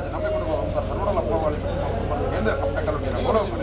aja namanya kudu ntar seru lah apa wali ini apa kalau dia boleh okay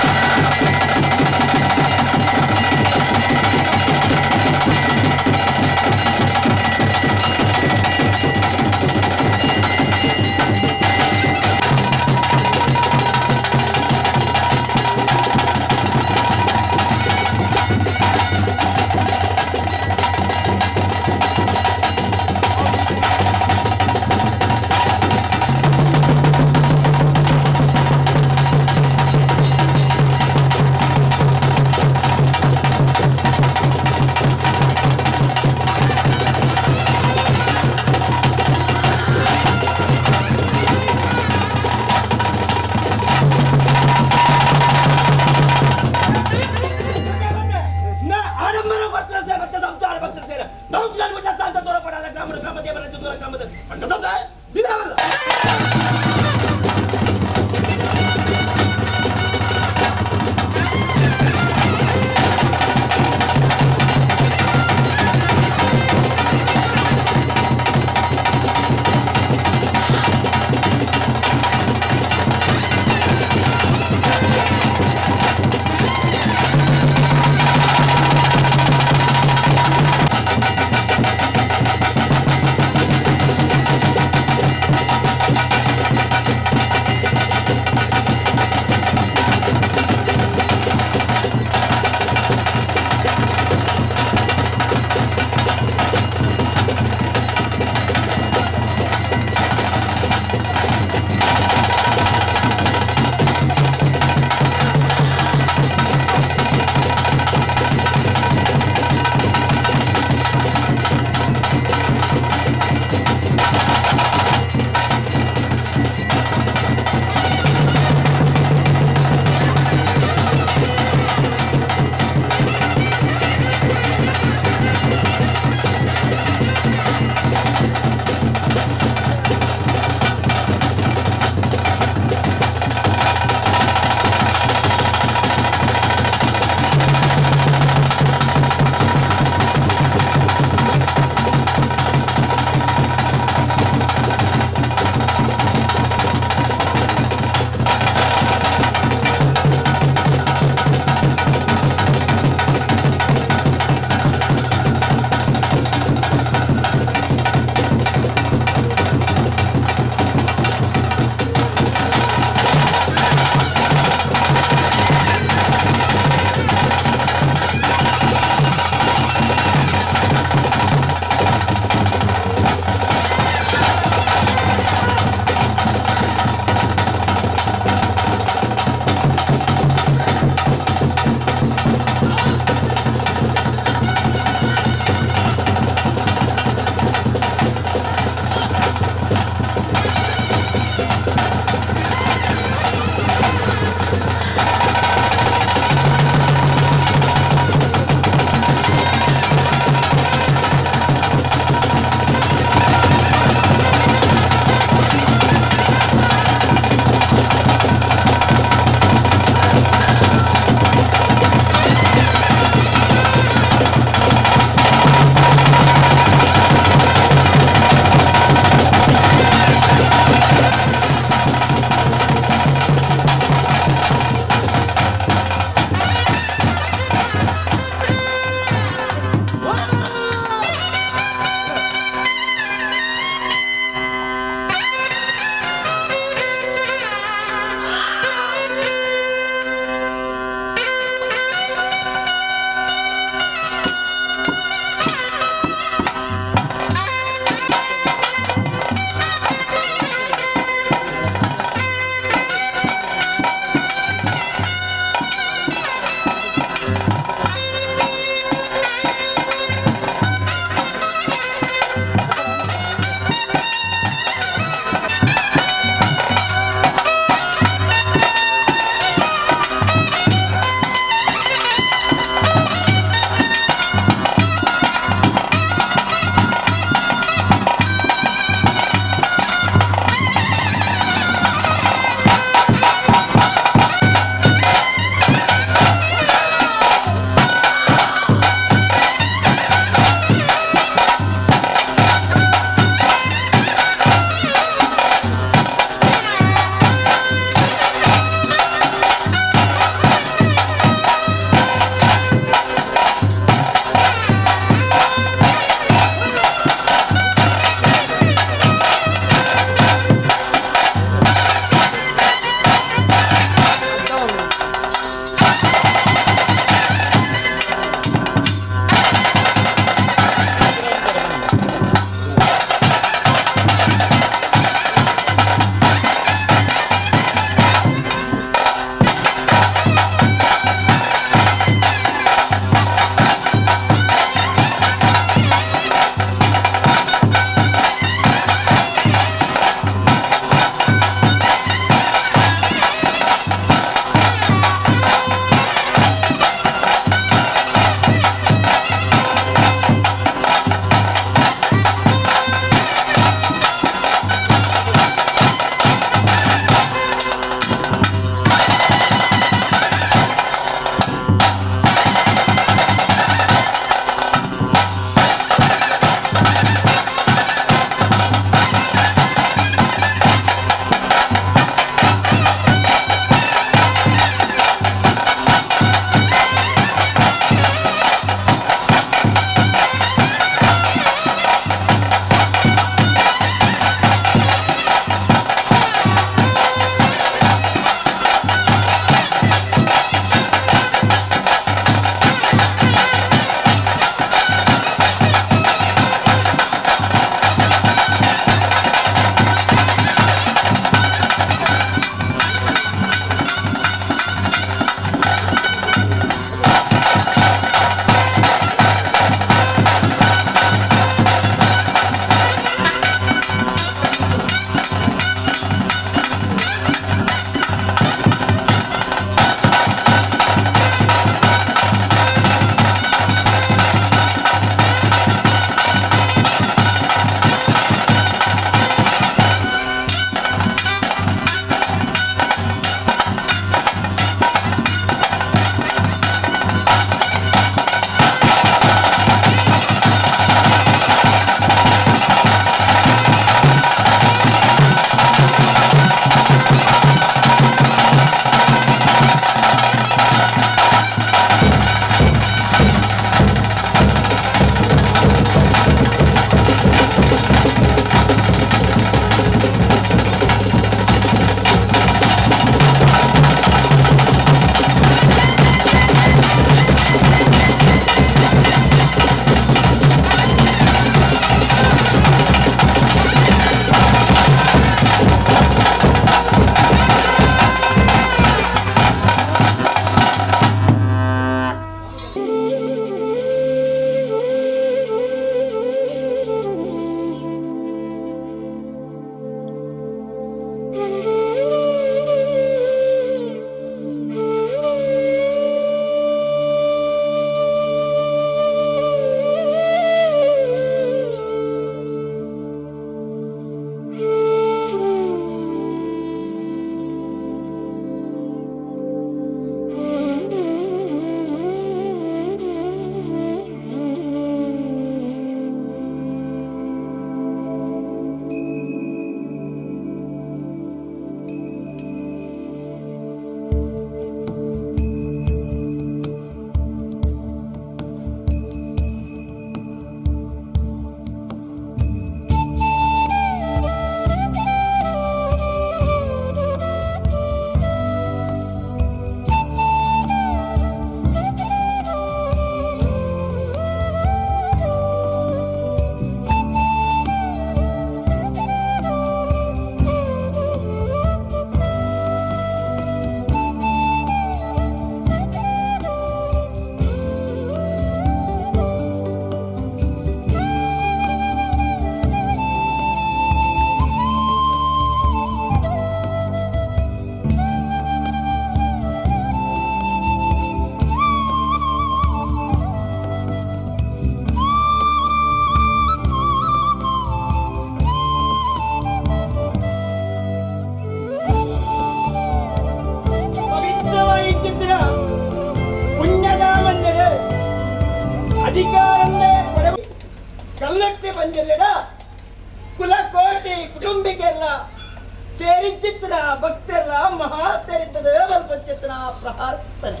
ಸೇರಿಚಿತ್ರ ಭಕ್ತರ ಮಹಾತರಿತದೆ ಬಲ್ಪಚಿತ್ರ ಪ್ರಾರ್ಥನೆ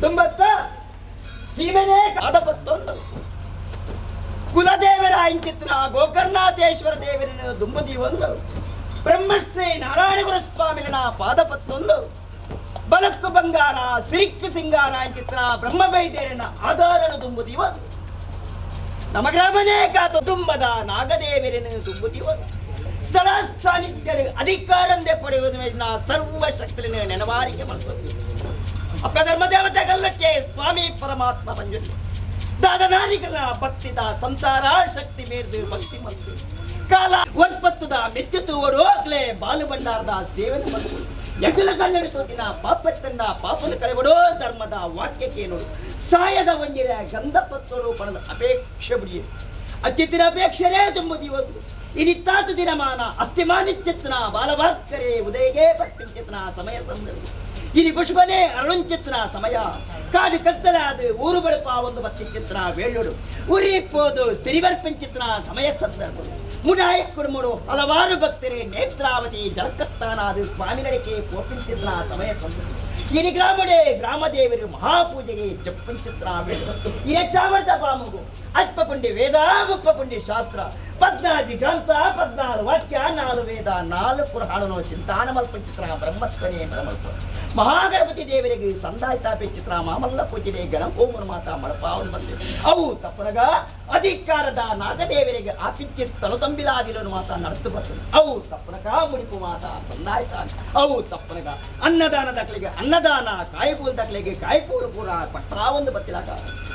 ತುಂಬತ್ತ ಸೀಮೆನೇ ಕಾದಪತ್ತೊಂದು ಕುಲದೇವರ ಇಂಚಿತ್ರ ಗೋಕರ್ಣಾಥೇಶ್ವರ ದೇವರಿನ ದುಂಬದಿ ಒಂದು ಬ್ರಹ್ಮಶ್ರೀ ನಾರಾಯಣಗುರು ಸ್ವಾಮಿಗಳ ಪಾದಪತ್ತೊಂದು ಬಲಕ್ಕು ಬಂಗಾರ ಸಿರಿಕ್ಕು ಸಿಂಗಾರ ಇಂಚಿತ್ರ ಬ್ರಹ್ಮವೈದ್ಯರಿನ ಆಧಾರಣ ದುಂಬದಿ ಒಂದು ನಮ್ಮ ಗ್ರಾಮನೇ ಕಾತು ದುಂಬದ ನಾಗದೇವರಿನ ದುಂಬದಿ ಒಂದು ಸ್ಥಳ ಸಾನ್ನಿಧ್ಯ ಅಧಿಕಾರಂದೆ ಪಡೆಯುವುದು ಸರ್ವ ಶಕ್ತಿಯನ್ನು ನೆನವಾರಿಕೆ ಮಾಡ್ತೀವಿ ಅಪ್ಪ ಧರ್ಮದೇವತೆ ಕಲ್ಲಟ್ಟೆ ಸ್ವಾಮಿ ಪರಮಾತ್ಮ ಪಂಜುಲಿ ದಾದನಾದಿಗಳ ಭಕ್ತಿದ ಸಂಸಾರ ಶಕ್ತಿ ಮೇರ್ದು ಭಕ್ತಿ ಮತ್ತು ಕಾಲ ಒಪ್ಪತ್ತದ ಮೆಚ್ಚುತ್ತು ಓಡೋಗ್ಲೇ ಬಾಲು ಭಂಡಾರದ ಸೇವನೆ ಮಾಡುವುದು ಎಗಲ ಕಣ್ಣೆಡಿತು ದಿನ ಪಾಪತ್ತನ್ನ ಪಾಪದ ಕಳೆಬಡೋ ಧರ್ಮದ ವಾಕ್ಯಕ್ಕೆ ನೋಡು ಸಾಯದ ಒಂದಿರ ಗಂಧ ಪತ್ತೋಡು ಪಣದ ಅಪೇಕ್ಷೆ ಬಿಡಿ ಅತ್ಯುತ್ತಿನ ಅಪೇಕ್ಷರೇ ತುಂಬುದಿ ಒಂದು ಇನಿತ್ತಾತು ದಿನಮಾನ ಅಸ್ಥಿಮಾನಿತ್ಯತ್ನ ಬಾಲಭಾಸ್ಕರೇ ಉದಯಗೆ ಪಟ್ಟಿಂಚಿತ್ನ ಸಮಯ ಸಂದರ್ಭ ಇನಿ ಪುಷ್ಪನೇ ಅರುಣಿಂಚಿತ್ನ ಸಮಯ ಕಾಡು ಕತ್ತಲಾದ ಊರು ಬೆಳಪ ಒಂದು ಬತ್ತಿಂಚಿತ್ನ ವೇಳುಡು ಉರಿಪ್ಪೋದು ಸಿರಿವರ್ಪಿಂಚಿತ್ನ ಸಮಯ ಸಂದರ್ಭ ಮುಡಾಯ ಕುಡುಮುಡು ಹಲವಾರು ಭಕ್ತರೇ ನೇತ್ರಾವತಿ ಜಲಕತ್ತಾನಾದ ಸ್ವಾಮಿಗಳಿಗೆ ಪೋಪಿಂಚಿತ್ನ ಸಮಯ ಸಂದರ್ಭ ಇನಿ ಗ್ರಾಮಡೆ ಗ್ರಾಮದೇವರು ಮಹಾಪೂಜೆಗೆ ಜಪ್ಪಂಚಿತ್ರ ಇನ ಚಾಮರ್ದ ಪಾಮುಗು ಅಲ್ಪಪುಂಡಿ ವೇದ ಮುಪ್ಪಪುಂಡಿ ಶಾಸ್ತ್ರ 14 ಗ್ರಂಥ 16 ವಾಕ್ಯ 4 ವೇದ 4 ಪುರಾಣನೋ ಚಿಂತಾನ ಮಲ್ಪಂಚಿತ್ರ ಬ್ರಹ್ಮಸ್ವನೇ ಬ್ರಹ್ಮಸ್ವ ಮಹಾಗಣಪತಿ ದೇವರಿಗೆ ಸಂದಾಯಿತಾಪೆ ಚಿತ್ರ ಮಾಮಲ್ಲ ಪೂಜೆಗೆ ಗಣಪೋಮನ ಮಾತ ಮಳಪಾವನ ಬಂದೆ ಅವು ತಪ್ಪನಗ ಅಧಿಕಾರದ ನಾಗದೇವರಿಗೆ ಆಪಿಂಚಿತ್ ತಲುತಂಬಿಲಾದಿಲನು ಮಾತ ನಡೆದು ಬರ್ತದೆ ಅವು ತಪ್ಪನಗ ಮುಡಿಪು ಮಾತ ಸಂದಾಯಿತ ಅವು ತಪ್ಪನಗ ಅನ್ನದಾನ ದಾಖಲೆಗೆ ಅನ್ನದಾನ ಕಾಯಿಪೂಲ್ ದಾಖಲೆಗೆ ಕಾಯಿಪೂಲು ಪೂರ ಪಟ್ಟಾ ಒಂದು ಬತ್ತಿಲಾಗ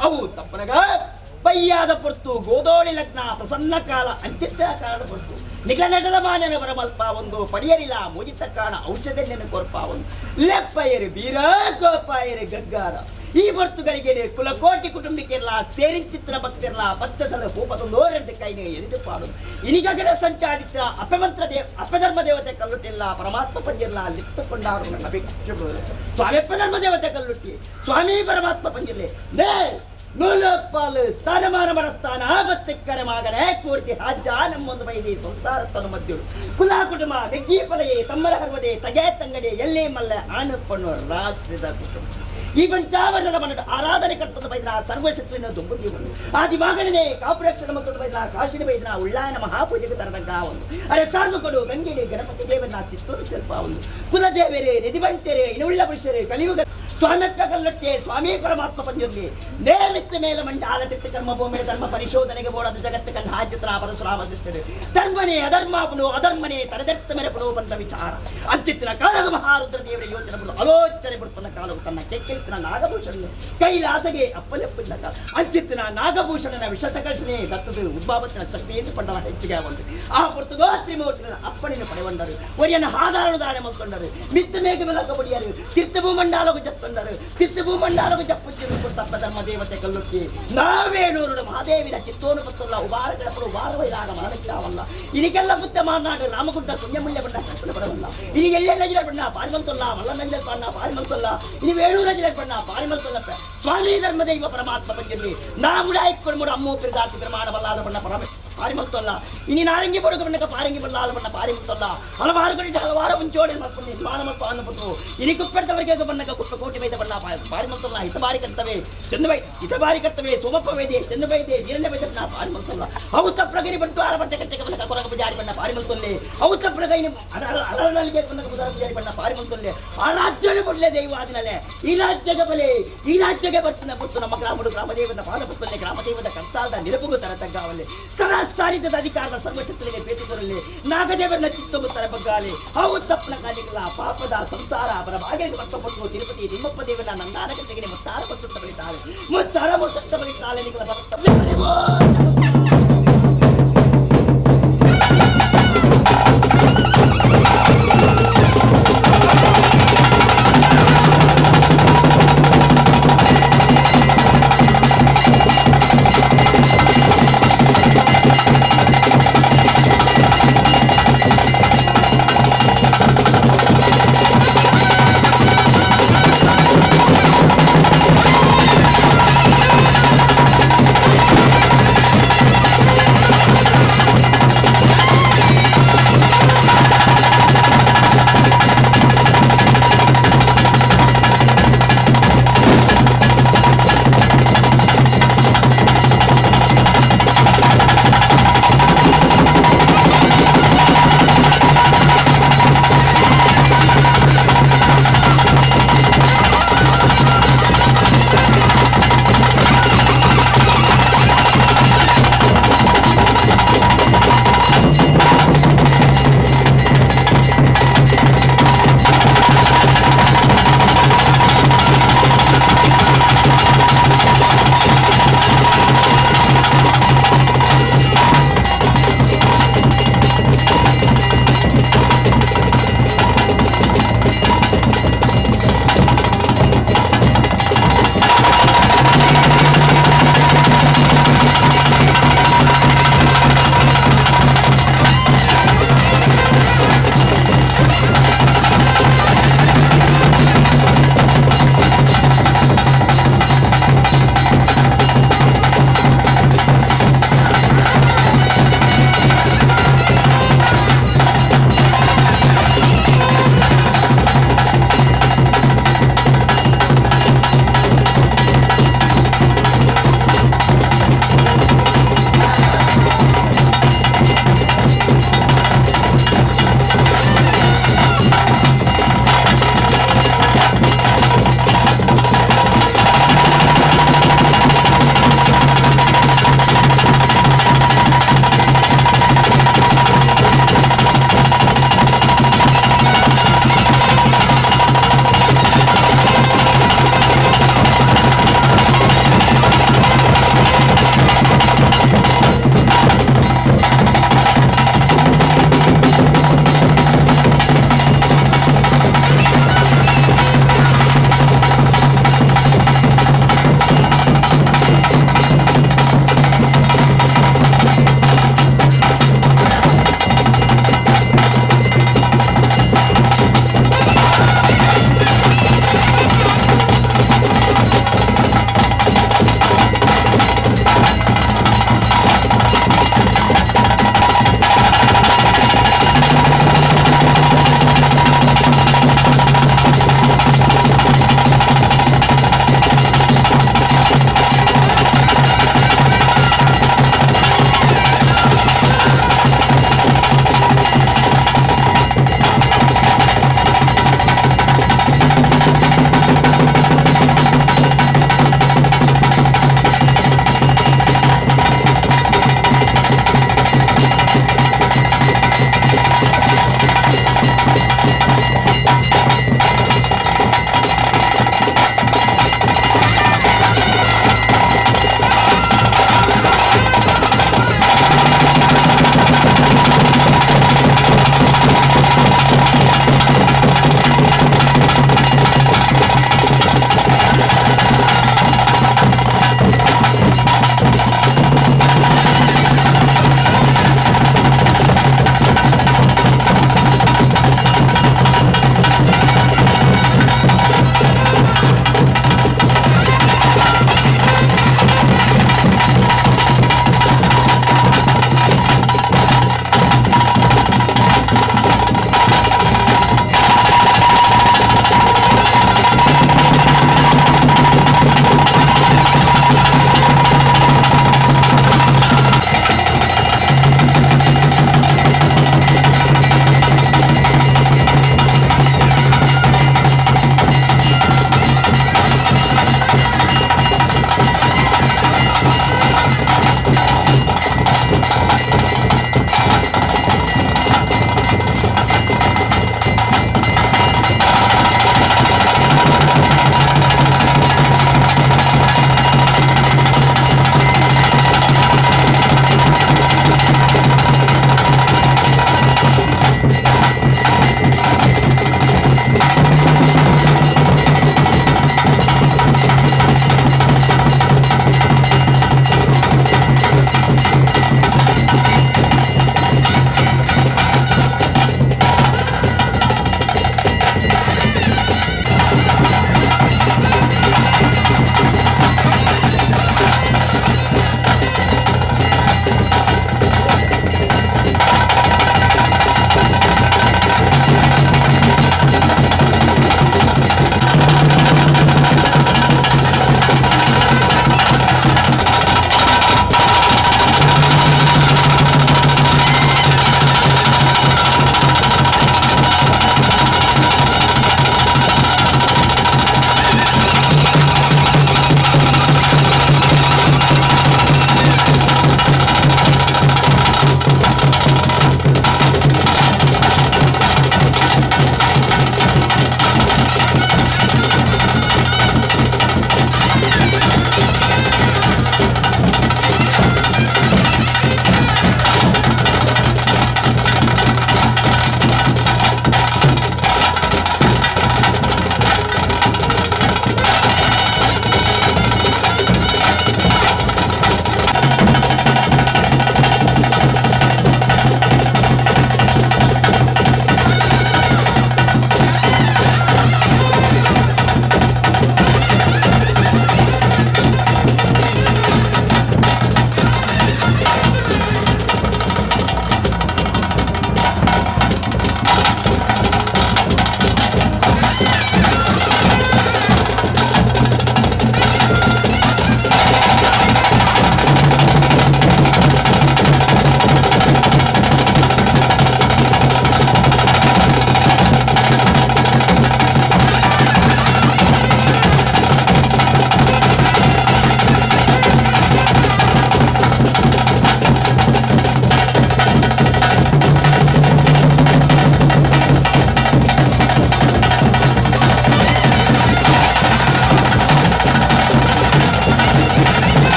ಅವು ತಪ್ಪನಗ ಪಯ್ಯಾದ ಪೊರ್ತು ಗೋದೋಳಿ ಲಗ್ನ ಪ್ರಸನ್ನ ಕಾಲ ಅಂಚಿತ್ರ ಕಾಲದ ಪೊರ್ತು ನಿಖ ನಟದ ಮಾನ್ಯನ ಬರಮಲ್ಪ ಒಂದು ಪಡೆಯಲಿಲ್ಲ ಮುಜಿತ ಕಾಣ ಔಷಧನ್ಯನ ಕೊರ್ಪ ಒಂದು ಲೆಪ್ಪಯರು ಬೀರ ಗೋಪಾಯರು ಗಗ್ಗಾರ ಈ ವರ್ತುಗಳಿಗೆ ಕುಲಕೋಟಿ ಕುಟುಂಬಕ್ಕಿರಲ ಸೇರಿಂಚಿತ್ರ ಭಕ್ತಿರಲ ಭಕ್ತಸಲ ಹೂಪದೊಂದೋರೆಂಟು ಕೈಗೆ ಎದುರು ಪಾಡುದು ಇನಿಗಗಡ ಸಂಚಾಡಿತ್ರ ಅಪಧರ್ಮ ದೇವತೆ ಕಲ್ಲುಟ್ಟಿಲ್ಲ ಪರಮಾತ್ಮ ಪಂಜಿರಲ ಲಿಪ್ತುಕೊಂಡಾಡು ಸ್ವಾಮಿ ಅಪಧರ್ಮ ದೇವತೆ ಕಲ್ಲುಟ್ಟಿ ಸ್ವಾಮಿ ಪರಮಾತ್ಮ ಪಂಜಿರ್ಲಿ ನೂಲಪ್ಪಾಲು ಸ್ಥಾನಮಾನ ಮನಸ್ಥಾನ ಬತ್ತಕ್ಕರ ಮಗನೇ ಕೂರ್ತಿ ರಾಜ್ಯ ನಮ್ಮೊಂದು ಬೈದಿ ಸಂಸಾರತ್ತನು ಮಧ್ಯರು ಕುಲ ಕುಟುಂಬ ನೆಗ್ಗಿ ಪಲಯೇ ತಮ್ಮರ ಹರ್ವದೆ ತಗೆ ತಂಗಡಿ ಎಲ್ಲೇ ಮಲ್ಲ ಆಣಪ್ಪಣ್ಣು ರಾಷ್ಟ್ರದ ಕುಟುಂಬ ಈ ಪಂಚಾವರಣದ ಮನದ ಆರಾಧನೆ ಕರ್ತದ ಬೈದ್ರ ಸರ್ವಶಕ್ತಿಯನ್ನು ದುಂಬುದಿ ಒಂದು ಆದಿ ಮಗನೇ ಕಾಪುರಕ್ಷಣ ಮತ್ತು ಬೈದ್ರ ಕಾಶಿನ ಬೈದ್ರ ಉಳ್ಳಾಯನ ಮಹಾಪೂಜೆಗೆ ತರದಂಗ ಒಂದು ಅರೆ ಸಾರ್ವಗಳು ಗಂಗೆಡೆ ಗಣಪತಿ ದೇವರನ್ನ ಚಿತ್ತೂರು ಸ್ವಲ್ಪ ಒಂದು ಕುಲದೇವರೇ ನಿಧಿವಂಟರೇ ಇನುಳ್ಳ ಪುರುಷರೇ ಕಲಿಯುಗ ಸ್ವಾಮ್ಯಕ್ಕ ಕಲ್ಲಟ್ಟೆ ಸ್ವಾಮಿ ಪರಮಾತ್ಮ ಪಂಜುರ್ಲಿ ನೇಮಿತ್ತ ಮೇಲೆ ಮಂಡ ಆಲತಿತ್ತ ಕರ್ಮಭೂಮಿಯ ಧರ್ಮ ಪರಿಶೋಧನೆಗೆ ಬೋಡದ ಜಗತ್ತು ಕಂಡ ಹಾಜಿತ್ರ ಪರಶುರಾಮ ಶಿಷ್ಟರು ಧರ್ಮನೇ ಅಧರ್ಮಪುಡು ಅಧರ್ಮನೇ ತಡೆದೆತ್ತ ಮೆರೆಪಡು ಬಂದ ವಿಚಾರ ಅಂಚಿತ್ತಿನ ಕಾಲದ ಮಹಾರುದ್ರ ದೇವರ ಯೋಚನೆ ಬಿಡು ಆಲೋಚನೆ ಬಿಡುತ್ತ ಕಾಲವು ತನ್ನ ಕೆಕ್ಕಿನ ನಾಗಭೂಷಣ ಕೈಲಾಸಗೆ ಅಪ್ಪಲೆಪ್ಪಿದ್ದ ಅಂಚಿತ್ತಿನ ನಾಗಭೂಷಣನ ವಿಷತಕರ್ಷಣೆ ದತ್ತದ ಉದ್ಭಾವತ್ತಿನ ಶಕ್ತಿಯನ್ನು ಪಂಡನ ಹೆಚ್ಚಿಗೆ ಬಂತು ಆ ಪುರ್ತಗೋತ್ರಿ ಮೂರ್ತಿನ ಅಪ್ಪಣಿನ ಪಡೆಗೊಂಡರು ಒರಿಯನ್ನ ಆಧಾರ ದಾಣೆ ಮಲ್ಕೊಂಡರು ಮಿತ್ತ ಮೇಘ ಮಲಕ ಬಡಿಯರು ತೀರ್ಥಭೂಮಂಡಾಲವು ಜಪ್ಪ ತೀರ್ಥಭೂಮಂಡಾಲವು ಜಪ್ಪುತ್ತಿರು ತಪ್ಪ ಧರ್ಮ ದೇವತೆ ಕಲ್ಲುಟ್ಟಿ ನಾವೇನೂರು ಮಹಾದೇವಿನ ಚಿತ್ತೋನು ಬತ್ತಲ್ಲ ಉಬಾರ ಗಣಪರು ಬಾರವೈದಾಗ ಮರಣಕ್ಕಾವಲ್ಲ ಇನಿಗೆಲ್ಲ ಬುದ್ಧ ಮಾನಾಡು ರಾಮಗುಡ್ಡ ಪುಣ್ಯಮುಳ್ಯ ಬಣ್ಣ ಕಲ್ಪನೆ ಬರವಲ್ಲ ಇನಿ ಎಲ್ಲೆಲ್ಲ ಬಣ್ಣ ಪಾರಿಮಲ್ತಲ್ಲ ಮಲ್ಲನಂಜಲ್ ಬಣ್ಣ ಪಾರಿಮಲ್ತಲ್ಲ ಇನಿ ವೇಣೂರ ಬಣ್ಣ ಪಾರಿಮಲ್ತಲ್ಲ ಸ್ವಾಮಿ ಧರ್ಮ ದೈವ ಪರಮಾತ್ಮ ಬಂದಿರಲಿ ನಾ ಮುಡಾಯಿಕೊಂಡು ಅಮ್ಮು ಪಿರಿದಾತಿ ಪ್ರಮಾಣ ಬಲ್ಲಾದ ಬಣ್ಣ ಪಾರಿಮಲ್ತಲ್ಲ ಇನಿ ನಾರಂಗಿ ಬಡುಗ ಬಣ್ಣಕ ಪಾರಂಗಿ ಬಲ್ಲಾದ ಬಣ್ಣ ಪಾರಿಮಲ್ತಲ್ಲ ಹಲವಾರು ಕಡೆ ಹಲವಾರು ಮುಂಚೋಡಿ ಮಾಡ್ಕೊಂಡು ಸ್ಮಾನ ಮತ್ತು ಅನ್ನಪಟ್ಟು ಇನಿ ಕುಪ್ಪೆಡ್ತವರಿಗೆ ಬಣ್ಣಕ ಕುಪ್ಪ ಕೋಟಿ ವೈದ ಬಣ್ಣ ಪಾರಿಮಲ್ತಲ್ಲ ಹಿತಬಾರಿ ಕರ್ತವೆ ಚಂದವೈ ಹಿತಬಾರಿ ಕರ್ತವೆ ಸೋಮಪ್ಪ ವೈದ್ಯ ಚಂದವೈದ್ಯ ಜೀರ್ಣ ವೈದ್ಯ ಪಾರಿಮಲ್ತಲ್ಲ ಅವು ತಪ್ಪಗಿರಿ ಬಂತು ಆರ ಬಟ್ಟೆ ಕಟ್ಟೆಗೆ ಬಣ್ಣಕ ಕೊರಗ ಪೂಜಾರಿ ಬಣ್ಣ ಪಾರಿಮಲ್ತೊಲ್ಲೆ ಅವು ತಪ್ಪಗೈನಿ ಅರಳಿಗೆ ಬಣ್ಣಕ ಪೂಜಾರಿ ಬಣ್ಣ ಪಾರಿಮಲ್ತೊಲ್ಲೆ ಆ ರಾಜ್ಯನೇ ಕೊಡ್ಲೆ ದೈವಾದಿನಲ್ಲೇ ಈ ರಾಜ್ಯದ ಬಲೆ ಈ ರಾಜ್ಯಕ್ಕೆ ಬರ್ತಿನ ಬಿಟ್ಟು ನಮ್ಮ ಗ್ರಾಮದೇವನ ಪಾದಪುತ್ತಲೆ ಗ್ರಾಮದೇವದ ಕರ್ತಾದ ನಿರಪುಗು ತರ ತಗ್ಗಾವಲ್ಲಿ ಸರಾಸ್ತಾರಿದ ಅಧಿಕಾರದ ಸರ್ವಶಕ್ತಿಗೆ ಭೇಟಿಕೊರಲಿ ನಾಗದೇವರನ್ನ ಚಿತ್ತೊಂಬುತ್ತರ ಬಗ್ಗಾಲಿ ಅವು ತಪ್ಪನ ಕಾಲಿಗಳ ಪಾಪದ ಸಂಸಾರ ಅವರ ಭಾಗ್ಯಕ್ಕೆ ಭಕ್ತಪಟ್ಟು ತಿರುಪತಿ ತಿಮ್ಮಪ್ಪ ದೇವನ ನಂದಾನಗಟ್ಟಿಗೆ ಮುತ್ತಾರ ಪಟ್ಟು ಬಳಿತಾರೆ ಮುತ್ತಾರ ಮುತ್ತ ಬಳಿತಾಳೆ ನಿಗಳ ಭಕ್ತ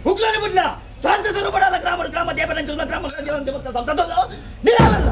ಉಗ್ರನ ಬಿಡ್ಲ ಶಾಂತ ಸ್ವರೂಪಡಾದ ಗ್ರಾಮ ದೇವರಂಜ ಗ್ರಾಮ ಸಂತೋಷ ನಿರಾವಲ್ಲ.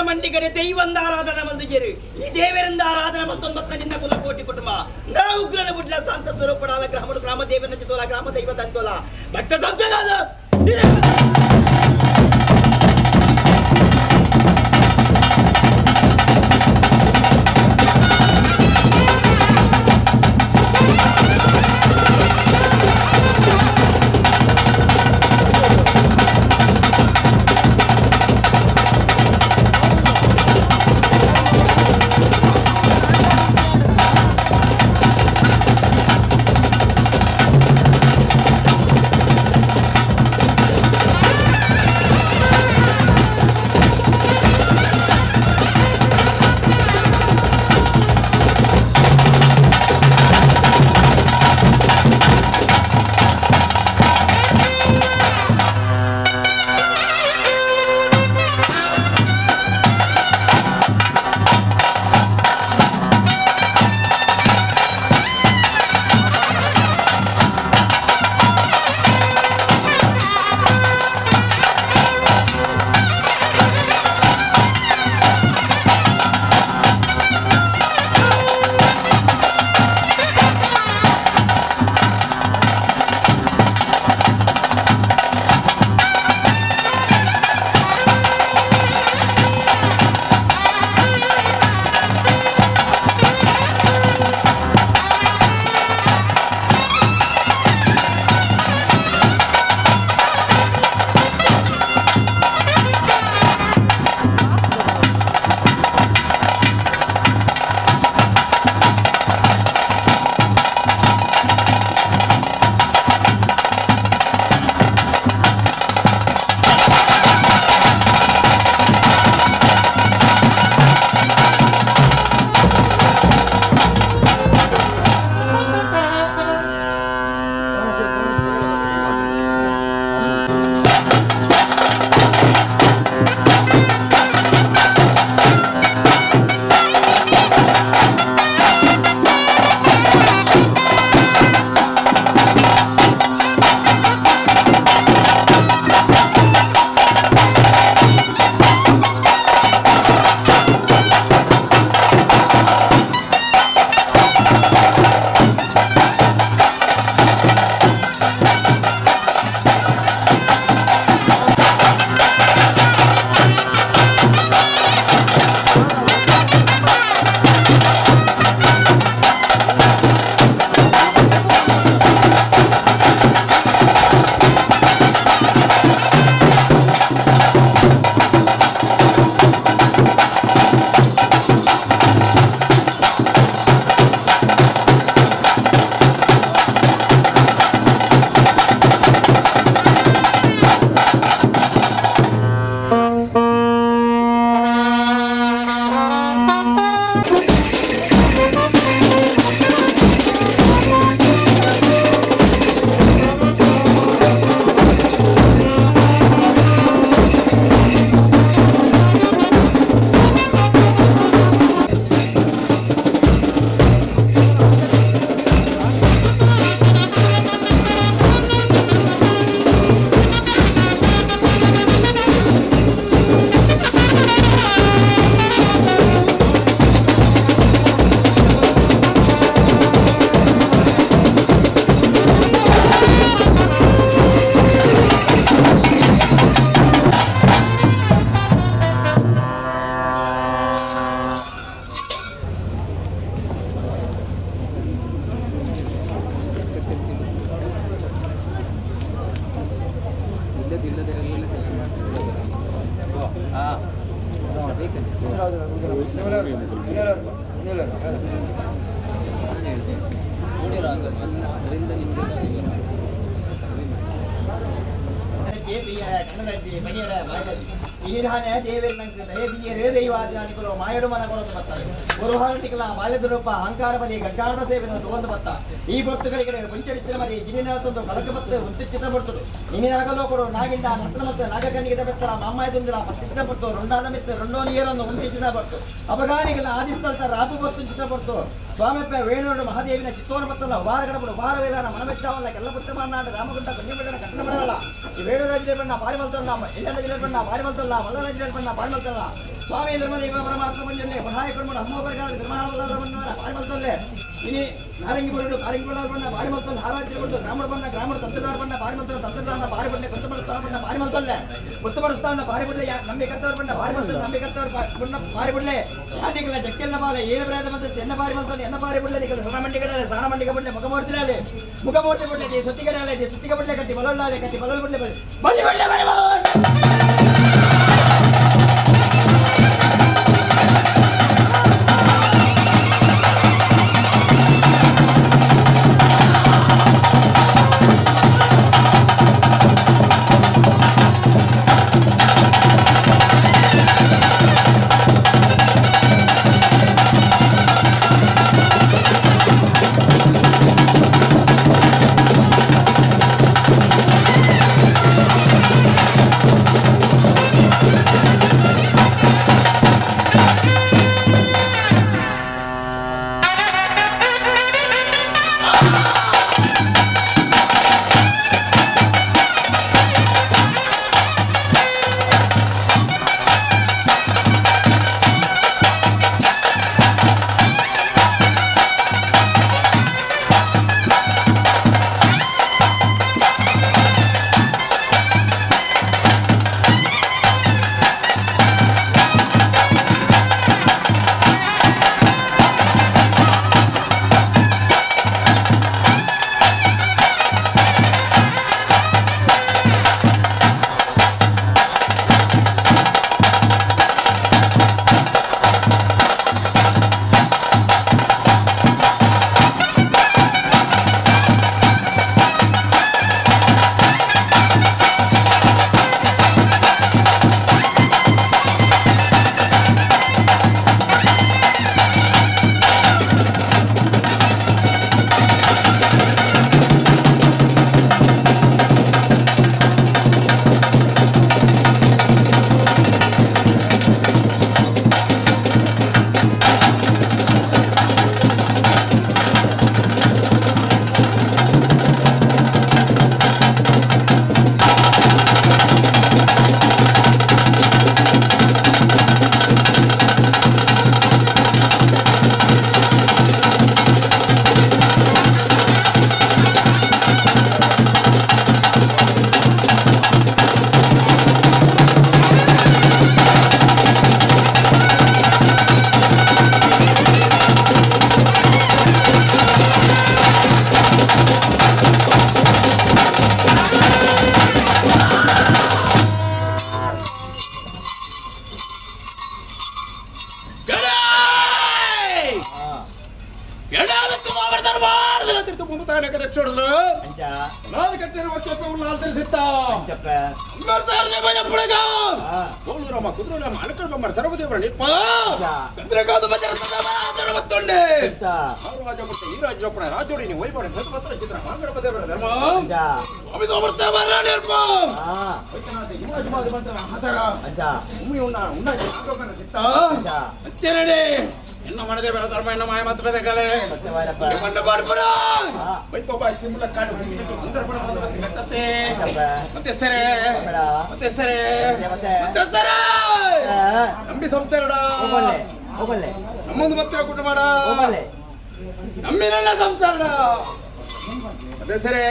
ಮಂಡಿಗಡೆ ದೈವಂದ ಆರಾಧನೆ ಮಂದಿಗೆರು ಈ ದೇವರಿಂದ ಆರಾಧನೆ ಮತ್ತೊಂದು ಮತ್ತ ನಿನ್ನ ಕುಲ ಕೋಟಿ ಕುಟುಂಬ ನಾ ಉಗ್ರನ ಬಿಡ್ಲ ಶಾಂತ ಸ್ವರೂಪಡಾದ ಗ್ರಾಮ ದೇವನ ಚಿತ್ತೋಲ ಗ್ರಾಮ ದೈವ ತನ್ಸೋಲ ಭಕ್ತ ಸಂಜಾದ ఈరానే దేవేంద్ర రే దైవాదికులు మాయడు మన కొరకు బత్తారు గురుహారంటికల బాల్యదురూప ಅಹಂಕಾರಪದಿ ಗಡ್ಡಾಡ ಸೇವೆಯನ್ನು ತಗೊಂಡು ಬತ್ತ ಈ ಭಕ್ತಗಳಿಗೆ ಮುಂಚೆಡಿಸಿದ ಮರಿ ಜಿನಿನಾಸಂದು ಕಲಕಬತ್ತು ಉಂತಿಚ್ಚಿತ ಬರ್ತರು ಇನ್ನಿನಾಗಲೋ ಕೊಡು ನಾಗಿಂದ ನರ್ತನ ಮತ್ತು ನಾಗಕನ್ನಿಗೆ ಬೆತ್ತರ ಮಾಮಾಯದೊಂದಿರ ಪತ್ತಿಚ್ಚಿತ ಬರ್ತು ರೊಂಡಾದ ಮಿತ್ತು ರೊಂಡೋ ನೀರನ್ನು ಉಂಟಿಚ್ಚಿತ ಬರ್ತು ಅಪಗಾನಿಗಳ ಆದಿಸ್ತಂತ ರಾಪು ಬತ್ತು ಚಿತ್ತ ಬರ್ತು ಸ್ವಾಮಿಪ್ಪ ವೇಣುಡು ಮಹಾದೇವಿನ ಚಿತ್ತೋಣ ಬತ್ತಲ್ಲ ಉಪಾರಗಡಬಡು ಉಪಾರ ವೇದಾನ ಮನವೆಚ್ಚವಲ್ಲ ಕೆಲ್ಲ ಪುಟ್ಟಮಾನಾಡು ರಾಮಗುಂಡ ಕನ್ನಿಬಿಡನ ಕಟ್ಟಣ ಬರಲ್ಲ ಈ ವೇಣು ರಾಜ್ಯ ಬಣ್ಣ ಪಾರಿಮಲ್ತಲ್ಲ ಎಲ್ಲ ಜಿಲ್ಲೆ ಬಣ್ಣ ಪಾರಿಮಲ್ತಲ್ಲ ಮಲ್ಲ ರಾಜ್ಯ ಬಣ್ಣ ಪಾರಿಮಲ್ತಲ್ಲ ಸ್ವಾಮಿ ಧರ್ಮದೇವ ಪರಮಾತ್ಮ ಮಂಜನ್ನೇ ಮಹಾಯ ಕರ್ಮಣ ಅಮ್ಮೋಪರಿಗಾರ ನಿರ್ಮಾಣ ಪಾರಿಮಲ್ತಲ್ಲೇ ಇನಿ ನಾರಂಗಿ ಬರಡು ಕಾರಂಗಿ ಬಣ್ಣ ಪಾರಿಮಲ್ತಲ್ಲ ಹಾರಾಜ್ಯ ಬರಡು ಗ್ರಾಮಡ ಬಣ್ಣ ಗ್ರಾಮಡ ತಂತ್ರಗಾರ ಬಣ್ಣ ಪಾರಿಮಲ್ತಲ್ಲ ತಂತ್ರಗಾರನ ಪಾರಿಬಣ್ಣೆ ಕರ್ತಬಡಿಸ್ತಾನ ಬಣ್ಣ ಪಾರಿಮಲ್ತಲ್ಲೇ ಮುತ್ತಬಡಿಸ್ತಾನ ಪಾರಿಬಡ್ಲೆ ನಂಬಿ ಕರ್ತವ್ರ ಬಣ್ಣ ಪಾರಿಮಲ್ತಲ್ಲ ನಂಬಿ ಕರ್ತವ್ರ ಬಣ್ಣ ಪಾರಿಬಡ್ಲೆ ಯಾನಿಗಳ ಜಕ್ಕೆಲ್ಲ ಬಾಲ ಏನು ಬರೆದ ಮತ್ತೆ ಎನ್ನ ಪಾರಿಮಲ್ತಲ್ಲ ಎನ್ನ ಪಾರಿಬಡ್ಲೆ ನಿಗಳು ಸಣಮಂಡಿಗಡಲೆ ಸಾಣಮಂಡಿಗ ಬಡ್ಲೆ ಮುಖಮೂರ್ತಿರಾಲೆ ಮುಖಮೂರ್ತಿ ಬಡ್ಲೆ ಸುತ್ತಿಗಡಲೆ ಸುತ್ತಿಗ ಬಡ್ಲೆ ಕಟ್ಟಿ ಬಲೋಲ್ಲಾಲೆ ಕಟ್ಟಿ ಬಲೋಲ್ ಬಡ್ಲೆ ಬಲ್ಲಿ ಬಡ್ಲೆ ಎನ್ನ ಮಾಡದೆ ಬೇಡ ಧರ್ಮ ಎನ್ನ ಮಾಯ ಮಾತು ಬೇಕಲೆ ಮಣ್ಣ ಬಾಡ್ಪಡ ವೈಪೋಪ ಸಿಂಬಳ ಕಾಡು ಮತ್ತೆ ಸರೆ ಮತ್ತೆ ಸರೆ ಮತ್ತೆ ಸರೆ ನಂಬಿ ಸಂಸ್ಥೆರಡ ನಮ್ಮೊಂದು ಮತ್ತೆ ಕುಟುಂಬ ಮಾಡ ನಮ್ಮಿನೆಲ್ಲ ಸಂಸಾರ ಮತ್ತೆ ಸರೆ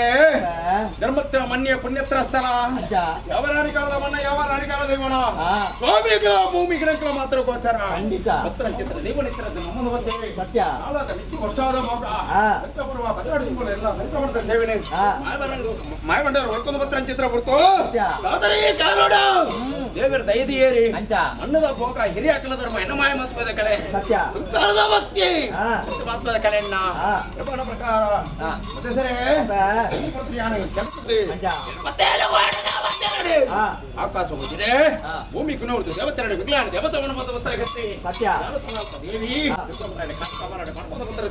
ಧರ್ಮಸ್ಥಳ ಮನ್ಯ ಪುಣ್ಯತ್ರ ಸ್ಥಳ ಅಂಚ ಯಾವ ರಾಣಿಕಾಲದ ಮನ್ನ ಯಾವ ರಾಣಿಕಾಲದ ದೇವನ ಹಾ. ಸ್ವಾಮಿಗಳ ಭೂಮಿಗಳ ಮಾತ್ರ ಗೋಚರ ಖಂಡಿತ. ಪತ್ರ ಚಿತ್ರ ದೇವನಿತ್ರ ನಮ್ಮನ್ನು ಬಂದೇವೆ ಸತ್ಯ. ಕಾಲದ ನಿತ್ಯ ವರ್ಷಾದ ಮೋಗ ಹಾ. ವೆಂಕಪುರ ಬದಲಾಡಿ ತಿಂಗಳು ಎಲ್ಲ ವೆಂಕಪುರದ ಸೇವೆನೆ ಹಾ. ಮಾಯಮಂಡಲ ಹೊಡ್ಕೊಂಡು ಪತ್ರ ಚಿತ್ರ ಬಿಡ್ತು ಸತ್ಯ. ಸಾದರಿಗೆ ಕಾರೋಡ ದೇವರ ದಯದಿ ಏರಿ ಅಂಚ ಅನ್ನದ ಭೋಗ ಹಿರಿಯ ಅಕ್ಕಲ ಧರ್ಮ ಹೆಣ್ಣು ಮಾಯ ಮಹತ್ವದ ಕಲೆ ಸತ್ಯ. ಸಂಸಾರದ ಭಕ್ತಿ ಹಾ. ಮಹತ್ವದ ಕಲೆಯನ್ನ ಹಾ. ಪ್ರಮಾಣ ಪ್ರಕಾರ ಹಾ. ಮತ್ತೆ ಸರಿ ಅಪ್ಪ. ಅಂಚ ಹಾ. ಆಕಾಶ ಹೋಗಿದೆ ಹಾ. ಭೂಮಿ ಕುನೋರ್ದು ದೇವತೆರಡು ವಿಜ್ಞಾನ ದೇವತವನ ಬಂದ ಗತಿ ಸತ್ಯ. ದೇವಿ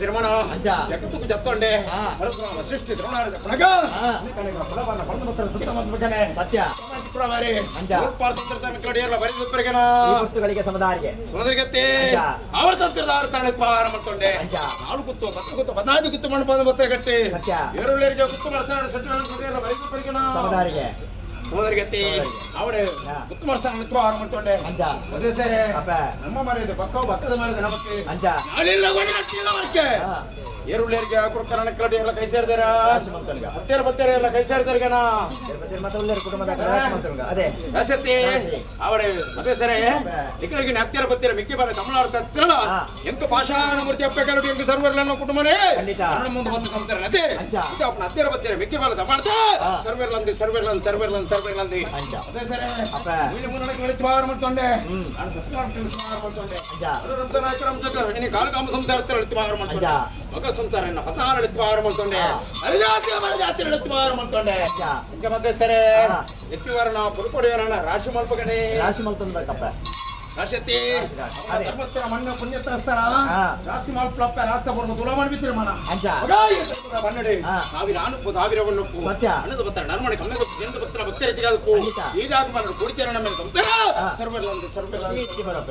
ತಿರುಮಣ ಅಂಚ. ಜಗತ್ತುಕು ಜತ್ತೊಂಡೆ ಹಾ. ಪರಶುರಾಮ ಸೃಷ್ಟಿ ದ್ರೋಣಾರ್ಜ ಪುನಗ ಹಾ. ಫಲವನ್ನ ಪಂಚಮತ್ರ ಸುತ್ತಮುತ್ತನೆ ಸತ್ಯ. ಪ್ರವಾರಿ ಅಂಚ. ಕಡಿಯಲ್ಲ ಬರಿದುಪ್ಪರಿಗಣ ಈ ವಸ್ತುಗಳಿಗೆ ಸಮುದಾಯಕ್ಕೆ ಸೋದರಿಗತ್ತೆ ಅಂಚ. ಅವರ ಸಂಸ್ಕೃತ ತರಣ ಪಾರ ಮಾಡ್ಕೊಂಡೆ ಅಂಚ. 4 ಗುತ್ತು 10 ಗುತ್ತು 15 ಗುತ್ತು ಮಣ್ಣು ಬಂದ ಬತ್ತರ ಗಟ್ಟಿ ಸತ್ಯ. ಏರುಳ್ಳೇರಿಗೆ ಗುತ್ತು ಮಾಡ್ತಾನೆ ಸತ್ಯ ಬರಿದುಪ್ಪರಿಗಣ ಸಮುದಾಯಕ್ಕೆ ಸೋದರಿಗತ್ತೆ ಅವರೇ ಗುತ್ತು ಮಾಡ್ತಾನೆ ಪಾರ ಮಾಡ್ಕೊಂಡೆ ಅಂಚ. ಅದೇ ಸರಿ ಅಪ್ಪ. ನಮ್ಮ ಮನೆಯದು ಪಕ್ಕವು ಭತ್ತದ ಮನೆಯದು ನಮಗೆ ಅಂಚ. ನಾಳೆಲ್ಲ ಗೊಂಡಿಲ್ಲ ವರ್ಕೆ ಹಾ. ಏರುಳ್ಳೇರಿಗೆ ಕುಡ್ಕರಣ ಕರಡಿ ಎಲ್ಲ ಕೈ ಸೇರಿದಾರ ರಾಶಿ ಮಂತ್ರಗ. ಹತ್ತಿರ ಬತ್ತೇರ ಎಲ್ಲ ಕೈ ಸೇರಿದಾರ್ಗನ ಮತ್ತೆ ಒಳ್ಳೆಯ ಕುಟುಂಬದ ರಾಶಿ ಮಂತ್ರಗ. ಅದೇ ರಸತಿ ಅವರೇ ಅದೇ ಸರಿ ನಿಖಿಲಿಗೆ ಹತ್ತಿರ ಬತ್ತೀರ ಮಿಕ್ಕಿ ಬಾರ ತಮಿಳ್ನಾಡು ಹತ್ತಿರ ಹಾ. ಎಂಕ ಭಾಷಾನ ಮೂರ್ತಿ ಅಪ್ಪ ಕೆಲವು ಎಂಕ ಸರ್ವರ್ಲನ್ನ ಕುಟುಂಬನೇ ಖಂಡಿತ. ನನ್ನ ಮುಂದೆ ಬಂದು ಸಂಸಾರ ಅದೇ ಅಂಚ. ಇದು ಅಪ್ಪನ ಹತ್ತಿರ ಬತ್ತೀರ ಮಿಕ್ಕಿ ಬಾರ ತಮಿಳ್ತ ಹಾ. ಸರ್ವೇರ್ಲಂದಿ ಅಂಚ. ಅದೇ ಸರಿ ಅಪ್ಪ. ನೀನು ಮುಂದೆ ಕಳಿತು ಬಾರ ಮಾಡ್ಕೊಂಡೆ ಹ್ಮ್. ನಾನು ಸತ್ಕಾರ ತಿಳಿಸಿ ಬಾರ ಮಾಡ್ಕೊಂಡೆ ಅಂಚ. ಅದು ರಂಜನ ಆಕ್ರಮ ಚಕ್ರ ಇನ್ನು ಕಾಲಕಾಮ ಸಂಸಾರ ತಿಳಿತು ಬಾರ ಮಾಡ್ಕೊಂಡೆ ಅಂಚ. ಮಗ ಸಂಸಾರ ಇನ್ನು ಹಸಾರ ಎಳಿತು ಬಾರ ಮಾಡ್ಕೊಂಡೆ ಮರಜಾತಿ ಎಳಿತು ಬಾರ ಮಾಡ್ಕೊಂಡೆ ಅಂಚ. ಇಂಕ ಮತ್ತೆ ಸರಿ ಹಾ. ಹೆಚ್ಚು ವಾರ ನಾವು ಪುರುಪಡಿಯೋಣ ರಾಶಿ ಮಲ್ಪಗಣೆ ರಾಶಿ ಮಂತ್ರ ಬೇಕಪ್ಪ. ರಾಶತಿ ಅದೇ. ಧರ್ಮಸ್ಥಳ ಮಣ್ಣ ಪುಣ್ಯಸ್ಥಳ ಸ್ಥಳ ಹಾ. ರಾಶಿ ಮಲ್ಪಲಪ್ಪ ರಾಷ್ಟ್ರ ಬರ್ಮ ತುಲಮಣಿ ಬಿತ್ತಿರ ಮನ ಅಂಚ. ಬನ್ನಡೆ ಹಾ. ನಾವಿ ನಾನು ಸಾವಿರವನ್ನಪ್ಪು ಸತ್ಯ. ಅನ್ನದ ಬತ್ತರ ನರ್ಮಣೆ ಕಮ್ಮಿ ಜನ ಬತ್ತರ ಭಕ್ತರ ಹೆಚ್ಚಿಗಾದಕ್ಕೂ ಖಂಡಿತ. ಈ ಜಾತಿ ಮನ ಕುಡಿತೀರ ನಮ್ಮ ಸಂಸಾರ ಹಾ. ಸರ್ವೆಲ್ಲ ಈ ಬರಪ್ಪ.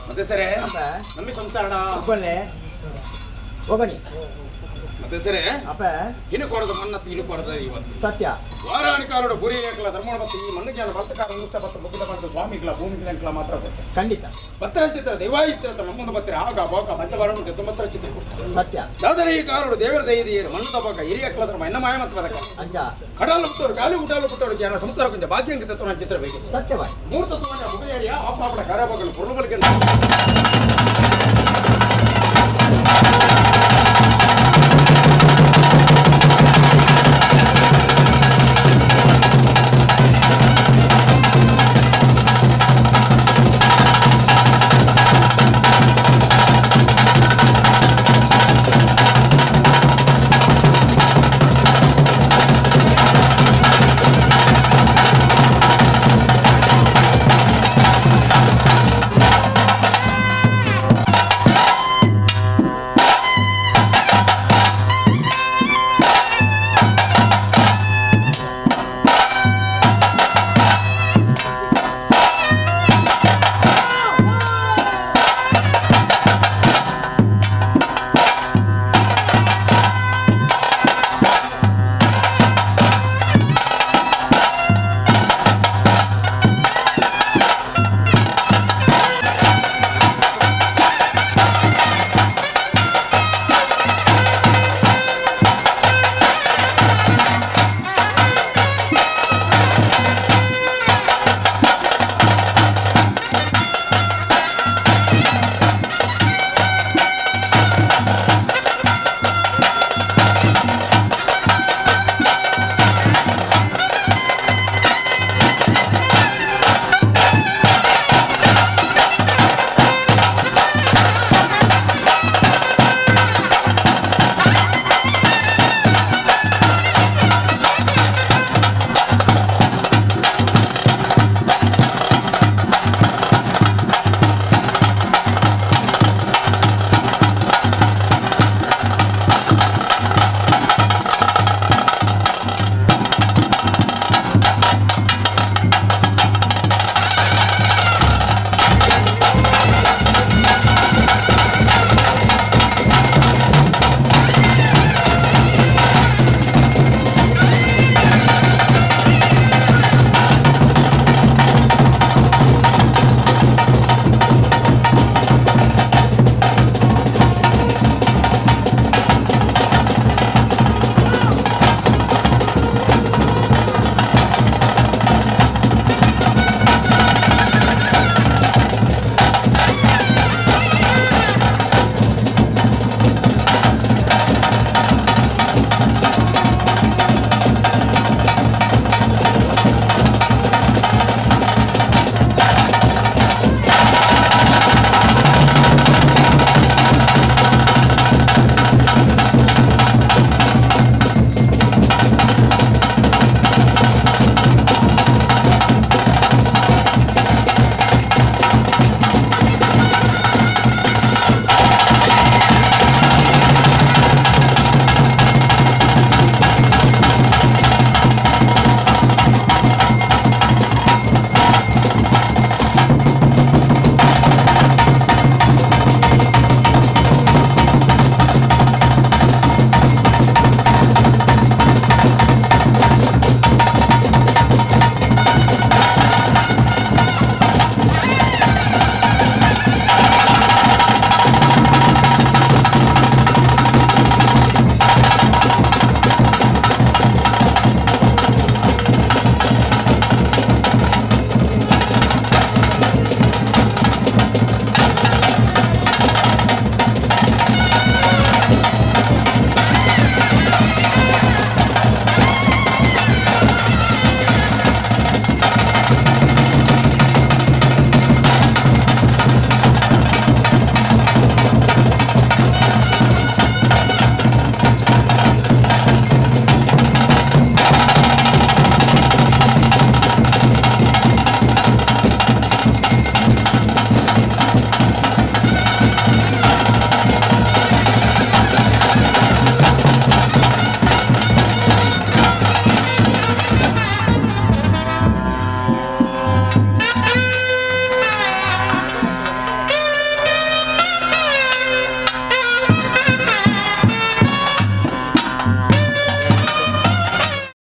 ಮತ್ತೆ ಸರಿ ಅಪ್ಪ. ನಮಗೆ ಸಂಸಾರ ಒಬ್ಬನೇ ಹೋಗಣಿ. ಮತ್ತೆ ಸರಿ ಅಪ್ಪ. ಇನ್ನು ಕೊಡದ ಮನ್ನತ್ತು ಇನ್ನು ಕೊಡದ ಇವತ್ತು ಸತ್ಯ. ವಾರಾಣಿಕಾರರು ಗುರಿ ಏಕಲ ಧರ್ಮಣ ಮತ್ತು ಈ ಮಣ್ಣಿಗೆ ಭಕ್ತಕಾರ ಮುಕ್ತ ಭಕ್ತ ಬುದ್ಧ ಬಂದ ಸ್ವಾಮಿಗಳ ಭೂಮಿಗಳ ಮಾತ್ರ ಗೊತ್ತು ಖಂಡಿತ. ಭಕ್ತರ ಚಿತ್ರ ದೈವಾಯಿತ್ರ ನಮ್ಮೊಂದು ಭಕ್ತರ ಆಗ ಬೋಕ ಪಂಚವರಣ ತೊಂಬತ್ತರ ಚಿತ್ರ ಸತ್ಯ. ಸಾಧನೆಕಾರರು ದೇವರ ದೈದಿಯರು ಮಣ್ಣದ ಬೋಕ ಹಿರಿಯ ಕಲದ್ರ ಮಣ್ಣ ಮಾಯ ಮತ್ತು ಬದಕ ಅಂಚ. ಕಡಲು ಬಿಟ್ಟವರು ಗಾಲಿ ಊಟಲು ಬಿಟ್ಟವರು ಜನ ಸಂಸಾರ ಕೊಂಚ ಭಾಗ್ಯಂಕ ತತ್ವ ಚಿತ್ರ ಬೇಕು ಸತ್ಯವಾಗಿ. ಮೂರ್ತ ತತ್ವ ಮುಗಿಯ ಆಪಾಪಡ ಕಾರ್ಯಭಾಗಗಳು ಪುರುಬಲಿಗೆ